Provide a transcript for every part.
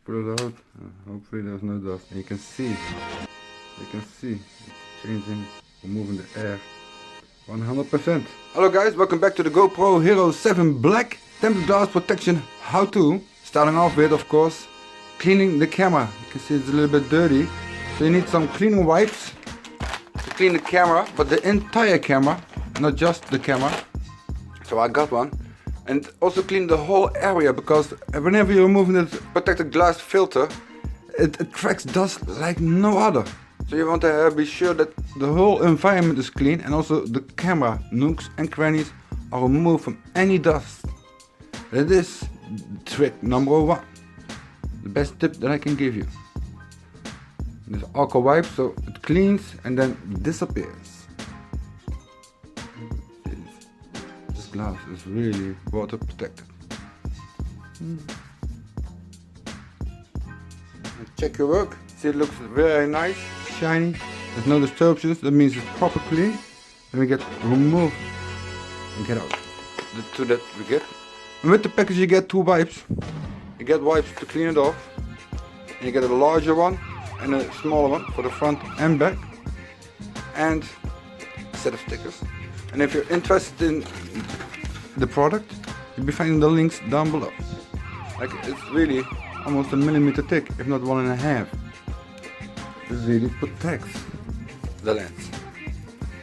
Put it out. Hopefully there's no dust. And you can see it's changing, removing the air 100%. Hello guys, welcome back to the GoPro Hero 7 Black Tempered Glass Protection how-to. Starting off with, of course, cleaning the camera. You can see it's a little bit dirty, so you need some cleaning wipes to clean the camera, but the entire camera, not just the camera. So I got one. And also clean the whole area, because whenever you're removing the protected glass filter, it attracts dust like no other. So you want to be sure that the whole environment is clean, and also the camera nooks and crannies are removed from any dust. That is trick number one. The best tip that I can give you. This alcohol wipe, so it cleans and then disappears. This glass is really water protected. Check your work. See, it looks very nice, shiny. There's no disturbances. That means it's proper clean. Then we get remove and get out. The two that we get. And with the package you get two wipes. You get wipes to clean it off. And you get a larger one and a smaller one for the front and back. And a set of stickers. And if you're interested in the product, you'll be finding the links down below. Like, it's really almost a millimeter thick, if not 1.5. It really protects the lens,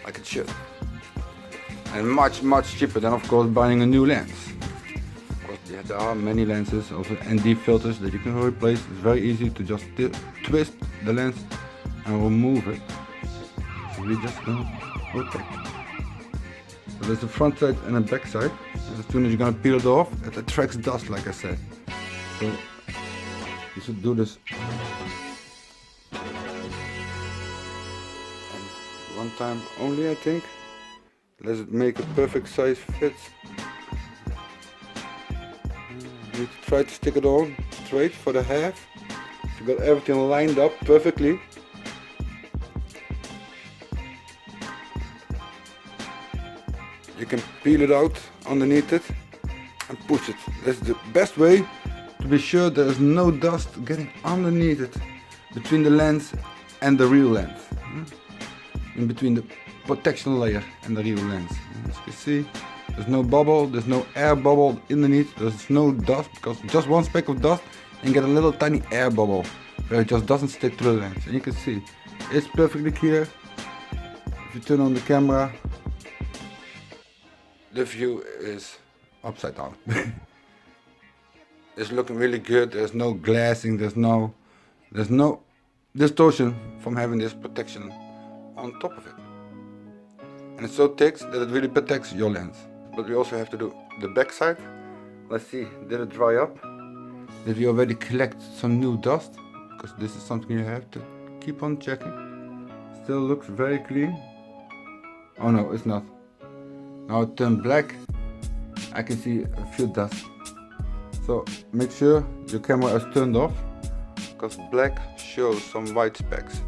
like it should. And much cheaper than, of course, buying a new lens. Of course, yeah, there are many lenses, also ND filters that you can replace. It's very easy to just twist the lens and remove it. So we just don't protect it. So there's a front side and a back side. And as soon as you're gonna peel it off, it attracts dust, like I said. So you should do this. And one time only, I think. Let's make a perfect size fit. You need to try to stick it on straight for the half. You got everything lined up perfectly. You can peel it out underneath it and push it. That's the best way to be sure there is no dust getting underneath it, between the lens and the real lens. In between the protection layer and the real lens. As you can see, there's no bubble, there's no air bubble underneath, there's no dust, because just one speck of dust and get a little tiny air bubble where it just doesn't stick to the lens. And you can see it's perfectly clear. If you turn on the camera, the view is upside down. It's looking really good. There's no glassing, there's no distortion from having this protection on top of it. And it's so thick that it really protects your lens. But we also have to do the back side. Let's see, did it dry up? Did we already collect some new dust? Because this is something you have to keep on checking. Still looks very clean. Oh no, it's not. Now it turned black. I can see a few dust. So make sure your camera is turned off, because black shows some white specks.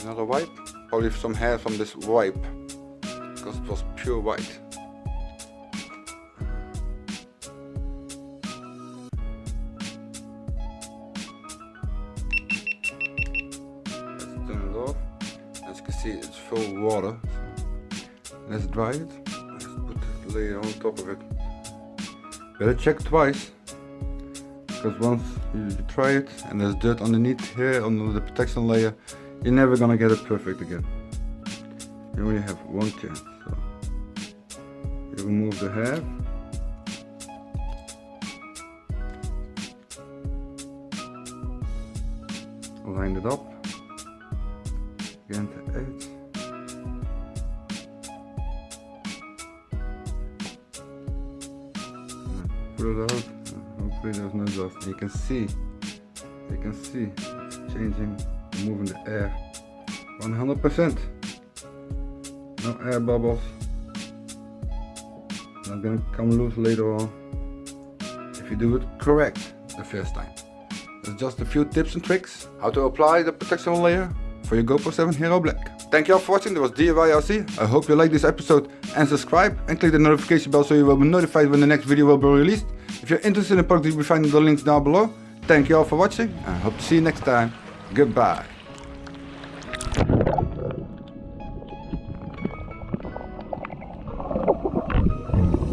Another wipe. Probably some hair from this wipe, because it was pure white. Let's turn it off. As you can see, it's full of water. Let's dry it. Let's put this layer on top of it. Better check twice, because once you try it and there's dirt underneath here on the protection layer, you're never gonna get it perfect again. You only have one chance. So you remove the half. Line it up. Again to 8. Put it out. Hopefully there's no dust. You can see it's changing, moving the air 100%. No air bubbles. Not gonna come loose later on if you do it correct the first time. There's just a few tips and tricks how to apply the protection layer for your GoPro 7 Hero Black. Thank you all for watching. That was DIYLC. I hope you liked this episode and subscribe and click the notification bell so you will be notified when the next video will be released. If you're interested in products, you'll be finding the links down below. Thank you all for watching and I hope to see you next time. Goodbye.